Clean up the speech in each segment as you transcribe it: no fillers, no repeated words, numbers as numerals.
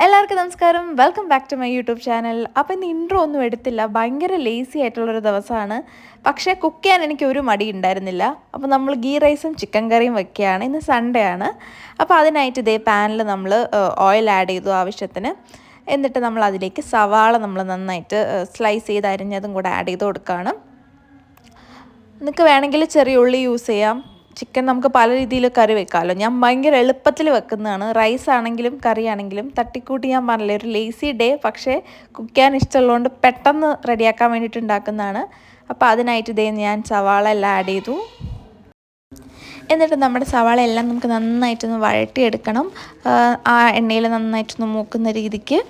എല്ലാവർക്കും നമസ്കാരം. Welcome back to my YouTube channel. അപ്പോൾ ഇന്ന് ഇൻട്രോ ഒന്നും എടുത്തില്ല, ഭയങ്കര ലേസി ആയിട്ടുള്ളൊരു ദിവസമാണ്. പക്ഷേ കുക്ക് ചെയ്യാൻ എനിക്ക് ഒരു മടി ഉണ്ടായിരുന്നില്ല. അപ്പോൾ നമ്മൾ ഗീ റൈസും ചിക്കൻ കറിയും വയ്ക്കുകയാണ്. ഇന്ന് സൺഡേ ആണ്. അപ്പോൾ അതിനായിട്ട് ഇതേ പാനിൽ നമ്മൾ ഓയിൽ ആഡ് ചെയ്തു ആവശ്യത്തിന്. എന്നിട്ട് നമ്മൾ അതിലേക്ക് സവാള നമ്മൾ നന്നായിട്ട് സ്ലൈസ് ചെയ്ത് അരിഞ്ഞതും കൂടെ ആഡ് ചെയ്ത് കൊടുക്കുകയാണ്. നിങ്ങൾക്ക് വേണമെങ്കിൽ ചെറിയ ഉള്ളി യൂസ് ചെയ്യാം. ചിക്കൻ നമുക്ക് പല രീതിയിൽ കറി വെക്കാമല്ലോ. ഞാൻ ഭയങ്കര എളുപ്പത്തിൽ വെക്കുന്നതാണ്. റൈസ് ആണെങ്കിലും കറി ആണെങ്കിലും തട്ടിക്കൂട്ടി. ഞാൻ പറഞ്ഞില്ലേ, ഒരു ലേസി ഡേ, പക്ഷേ കുക്ക് ചെയ്യാൻ ഇഷ്ടമുള്ളതുകൊണ്ട് പെട്ടെന്ന് റെഡിയാക്കാൻ വേണ്ടിയിട്ട് ഉണ്ടാക്കുന്നതാണ്. അപ്പോൾ അതിനായിട്ട് ഇതേ ഞാൻ സവാള എല്ലാം ആഡ് ചെയ്തു. എന്നിട്ട് നമ്മുടെ സവാള എല്ലാം നമുക്ക് നന്നായിട്ടൊന്ന് വഴട്ടിയെടുക്കണം. ആ എണ്ണയിൽ നന്നായിട്ടൊന്ന് മൂക്കുന്ന രീതിക്ക്.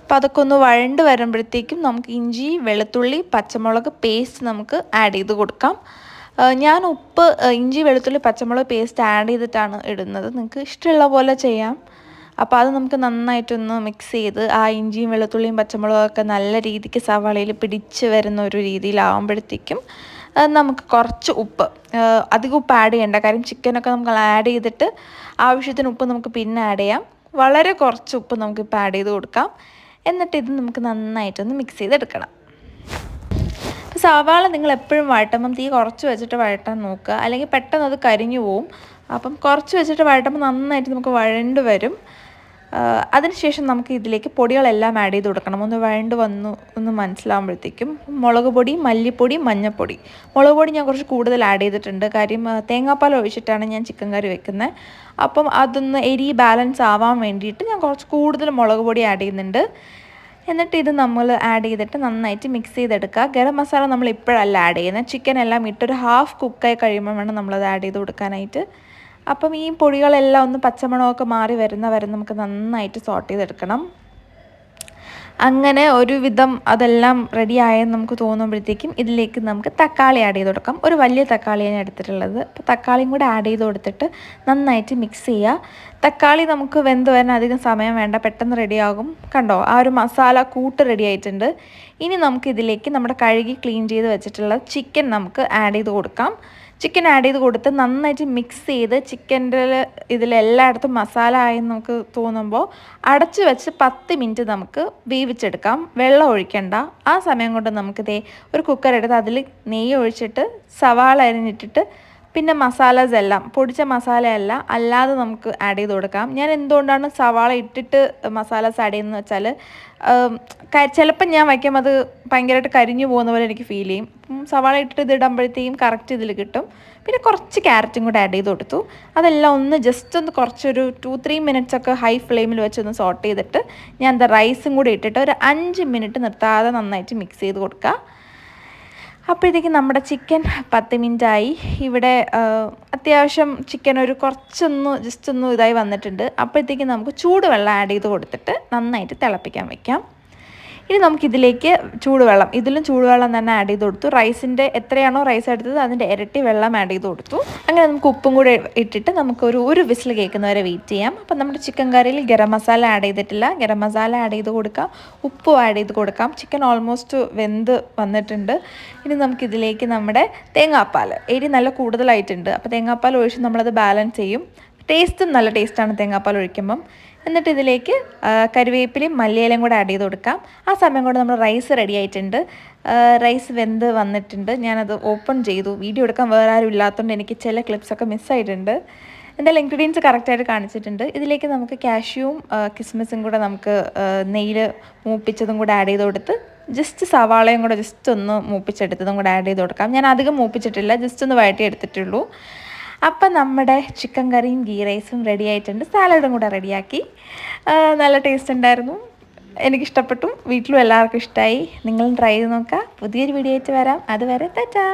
അപ്പോൾ അതൊക്കെ ഒന്ന് വഴണ്ട് വരുമ്പോഴത്തേക്കും നമുക്ക് ഇഞ്ചി, വെളുത്തുള്ളി, പച്ചമുളക് പേസ്റ്റ് നമുക്ക് ആഡ് ചെയ്ത് കൊടുക്കാം. ഞാൻ ഉപ്പ്, ഇഞ്ചി, വെളുത്തുള്ളി, പച്ചമുളക് പേസ്റ്റ് ആഡ് ചെയ്തിട്ടാണ് ഇടുന്നത്. നിങ്ങൾക്ക് ഇഷ്ടമുള്ള പോലെ ചെയ്യാം. അപ്പോൾ അത് നമുക്ക് നന്നായിട്ടൊന്ന് മിക്സ് ചെയ്ത് ആ ഇഞ്ചിയും വെളുത്തുള്ളിയും പച്ചമുളകൊക്കെ നല്ല രീതിക്ക് സവാളയിൽ പിടിച്ച് വരുന്ന ഒരു രീതിയിലാവുമ്പോഴത്തേക്കും നമുക്ക് കുറച്ച് ഉപ്പ്, അധികം ഉപ്പ് ആഡ് ചെയ്യേണ്ട. കാര്യം ചിക്കനൊക്കെ നമുക്ക് ആഡ് ചെയ്തിട്ട് ആവശ്യത്തിന് ഉപ്പ് നമുക്ക് പിന്നെ ആഡ് ചെയ്യാം. വളരെ കുറച്ച് ഉപ്പ് നമുക്കിപ്പോൾ ആഡ് ചെയ്ത് കൊടുക്കാം. എന്നിട്ട് ഇത് നമുക്ക് നന്നായിട്ടൊന്ന് മിക്സ് ചെയ്തെടുക്കണം. സവാള നിങ്ങൾ എപ്പോഴും വഴട്ടുമ്പം തീ കുറച്ച് വെച്ചിട്ട് വഴട്ടാൻ നോക്കുക, അല്ലെങ്കിൽ പെട്ടെന്ന് അത് കരിഞ്ഞു പോവും. അപ്പം കുറച്ച് വെച്ചിട്ട് വഴട്ടുമ്പോൾ നന്നായിട്ട് നമുക്ക് വഴണ്ട് വരും. അതിനുശേഷം നമുക്ക് ഇതിലേക്ക് പൊടികളെല്ലാം ആഡ് ചെയ്ത് കൊടുക്കണം. ഒന്ന് വഴണ്ട് വന്നു ഒന്ന് മനസ്സിലാകുമ്പോഴത്തേക്കും മുളക് പൊടി, മല്ലിപ്പൊടി, മഞ്ഞൾപ്പൊടി. മുളക് പൊടി ഞാൻ കുറച്ച് കൂടുതൽ ആഡ് ചെയ്തിട്ടുണ്ട്. കാര്യം തേങ്ങാപ്പാൽ ഒഴിച്ചിട്ടാണ് ഞാൻ ചിക്കൻ കറി വെക്കുന്നത്. അപ്പം അതൊന്ന് എരി ബാലൻസ് ആവാൻ വേണ്ടിയിട്ട് ഞാൻ കുറച്ച് കൂടുതൽ മുളക് പൊടി ആഡ് ചെയ്യുന്നുണ്ട്. എന്നിട്ട് ഇത് നമ്മൾ ആഡ് ചെയ്തിട്ട് നന്നായിട്ട് മിക്സ് ചെയ്തെടുക്കുക. ഗരം മസാല നമ്മൾ ഇപ്പോഴല്ല ആഡ് ചെയ്യുന്നത്. ചിക്കൻ എല്ലാം ഇട്ടൊരു ഹാഫ് കുക്കായി കഴിയുമ്പോൾ വേണം നമ്മളത് ആഡ് ചെയ്ത് കൊടുക്കാനായിട്ട്. അപ്പം ഈ പൊടികളെല്ലാം ഒന്ന് പച്ചമണമൊക്കെ മാറി വരുന്ന നമുക്ക് നന്നായിട്ട് സോട്ട് ചെയ്തെടുക്കണം. അങ്ങനെ ഒരുവിധം അതെല്ലാം റെഡി ആയെന്ന് നമുക്ക് തോന്നുമ്പോഴത്തേക്കും ഇതിലേക്ക് നമുക്ക് തക്കാളി ആഡ് ചെയ്ത് കൊടുക്കാം. ഒരു വലിയ തക്കാളിയാണ് എടുത്തിട്ടുള്ളത്. അപ്പോൾ തക്കാളിയും കൂടെ ആഡ് ചെയ്ത് കൊടുത്തിട്ട് നന്നായിട്ട് മിക്സ് ചെയ്യുക. തക്കാളി നമുക്ക് വെന്ത് വരാൻ അധികം സമയം വേണ്ട, പെട്ടെന്ന് റെഡിയാകും. കണ്ടോ, ആ ഒരു മസാല കൂട്ട് റെഡി ആയിട്ടുണ്ട്. ഇനി നമുക്ക് ഇതിലേക്ക് നമ്മുടെ കഴുകി ക്ലീൻ ചെയ്ത് വെച്ചിട്ടുള്ള ചിക്കൻ നമുക്ക് ആഡ് ചെയ്ത് കൊടുക്കാം. ചിക്കൻ ആഡ് ചെയ്ത് കൊടുത്ത് നന്നായിട്ട് മിക്സ് ചെയ്ത് ചിക്കൻ്റെ ഇതിലെല്ലായിടത്തും മസാല ആയി നമുക്ക് തോന്നുമ്പോൾ അടച്ച് വെച്ച് 10 മിനിറ്റ് നമുക്ക് വേവിച്ചെടുക്കാം. വെള്ളം ഒഴിക്കണ്ട. ആ സമയം കൊണ്ട് നമുക്കിതേ ഒരു കുക്കർ എടുത്ത് അതിൽ നെയ്യ് ഒഴിച്ചിട്ട് സവാള അരിഞ്ഞിട്ടിട്ട് പിന്നെ മസാലാസ് എല്ലാം, പൊടിച്ച മസാലയല്ല അല്ലാതെ നമുക്ക് ആഡ് ചെയ്ത് കൊടുക്കാം. ഞാൻ എന്തുകൊണ്ടാണ് സവാള ഇട്ടിട്ട് മസാലാസ് ആഡ് ചെയ്യുന്നത് വെച്ചാൽ ചിലപ്പം ഞാൻ വയ്ക്കുമ്പോൾ അത് ഭയങ്കരമായിട്ട് കരിഞ്ഞു പോകുന്ന പോലെ എനിക്ക് ഫീൽ ചെയ്യും. സവാള ഇട്ടിട്ട് ഇത് ഇടുമ്പോഴത്തേക്കും കറക്റ്റ് ഇതിൽ കിട്ടും. പിന്നെ കുറച്ച് ക്യാരറ്റും കൂടെ ആഡ് ചെയ്ത് കൊടുത്തു. അതെല്ലാം ഒന്ന് ജസ്റ്റ് ഒന്ന് കുറച്ചൊരു 2-3 മിനിറ്റ്സൊക്കെ ഹൈ ഫ്ലെയിമിൽ വെച്ചൊന്ന് സോട്ട് ചെയ്തിട്ട് ഞാൻ എന്താ റൈസും കൂടി ഇട്ടിട്ട് ഒരു 5 മിനിറ്റ് നിർത്താതെ നന്നായിട്ട് മിക്സ് ചെയ്ത് കൊടുക്കുക. അപ്പോഴത്തേക്കും നമ്മുടെ ചിക്കൻ 10 മിനിറ്റായി. ഇവിടെ അത്യാവശ്യം ചിക്കൻ ഒരു കുറച്ചൊന്ന് ജസ്റ്റ് ഒന്ന് ഇതായി വന്നിട്ടുണ്ട്. അപ്പോഴത്തേക്കും നമുക്ക് ചൂടുവെള്ളം ആഡ് ചെയ്ത് കൊടുത്തിട്ട് നന്നായിട്ട് തിളപ്പിക്കാൻ വയ്ക്കാം. ഇനി നമുക്കിതിലേക്ക് ചൂടുവെള്ളം, ഇതിലും ചൂടുവെള്ളം തന്നെ ആഡ് ചെയ്ത് കൊടുത്തു. റൈസിൻ്റെ എത്രയാണോ റൈസ് എടുത്തത് അതിൻ്റെ ഇരട്ടി വെള്ളം ആഡ് ചെയ്ത് കൊടുത്തു. അങ്ങനെ നമുക്ക് ഉപ്പും കൂടെ ഇട്ടിട്ട് നമുക്കൊരു വിസിൽ കേൾക്കുന്നവരെ വെയിറ്റ് ചെയ്യാം. അപ്പം നമ്മുടെ ചിക്കൻ കറിയിൽ ഗരം മസാല ആഡ് ചെയ്തിട്ടില്ല. ഗരം മസാല ആഡ് ചെയ്ത് കൊടുക്കാം, ഉപ്പും ആഡ് ചെയ്ത് കൊടുക്കാം. ചിക്കൻ ഓൾമോസ്റ്റ് വെന്ത് വന്നിട്ടുണ്ട്. ഇനി നമുക്കിതിലേക്ക് നമ്മുടെ തേങ്ങാപ്പാൽ, എരി നല്ല കൂടുതലായിട്ടുണ്ട്. അപ്പോൾ തേങ്ങാപ്പാൽ ഒഴിച്ച് നമ്മളത് ബാലൻസ് ചെയ്യും. ടേസ്റ്റും നല്ല ടേസ്റ്റാണ് തേങ്ങാപ്പാൽ ഒഴിക്കുമ്പം. എന്നിട്ട് ഇതിലേക്ക് കറിവേപ്പിലയും മല്ലിയിലയും കൂടെ ആഡ് ചെയ്ത് കൊടുക്കാം. ആ സമയം കൊണ്ട് നമ്മൾ റൈസ് റെഡി ആയിട്ടുണ്ട്. റൈസ് വെന്ത് വന്നിട്ടുണ്ട്. ഞാനത് ഓപ്പൺ ചെയ്തു. വീഡിയോ എടുക്കാൻ വേറെ ആരും ഇല്ലാത്തതുകൊണ്ട് എനിക്ക് ചില ക്ലിപ്സൊക്കെ മിസ്സായിട്ടുണ്ട്. എന്തായാലും ഇൻഗ്രീഡിയൻസ് കറക്റ്റായിട്ട് കാണിച്ചിട്ടുണ്ട്. ഇതിലേക്ക് നമുക്ക് കാഷ്യൂവും കിസ്മിസും കൂടെ നമുക്ക് നെയ്യിൽ മൂപ്പിച്ചതും കൂടെ ആഡ് ചെയ്ത് കൊടുത്ത് ജസ്റ്റ് സവാളയും കൂടെ ജസ്റ്റ് ഒന്ന് മൂപ്പിച്ചെടുത്തതും കൂടെ ആഡ് ചെയ്ത് കൊടുക്കാം. ഞാൻ അധികം മൂപ്പിച്ചിട്ടില്ല, ജസ്റ്റ് ഒന്ന് വഴറ്റി എടുത്തിട്ടുള്ളൂ. അപ്പം നമ്മുടെ ചിക്കൻ കറിയും ഗീ റൈസും റെഡി ആയിട്ടുണ്ട്. സാലഡും കൂടെ റെഡിയാക്കി. നല്ല ടേസ്റ്റ് ഉണ്ടായിരുന്നു, എനിക്കിഷ്ടപ്പെട്ടു. വീട്ടിലും എല്ലാവർക്കും ഇഷ്ടമായി. നിങ്ങളും ട്രൈ ചെയ്ത് നോക്കുക. പുതിയൊരു വീഡിയോ ആയിട്ട് വരാം. അതുവരെ ടാറ്റാ.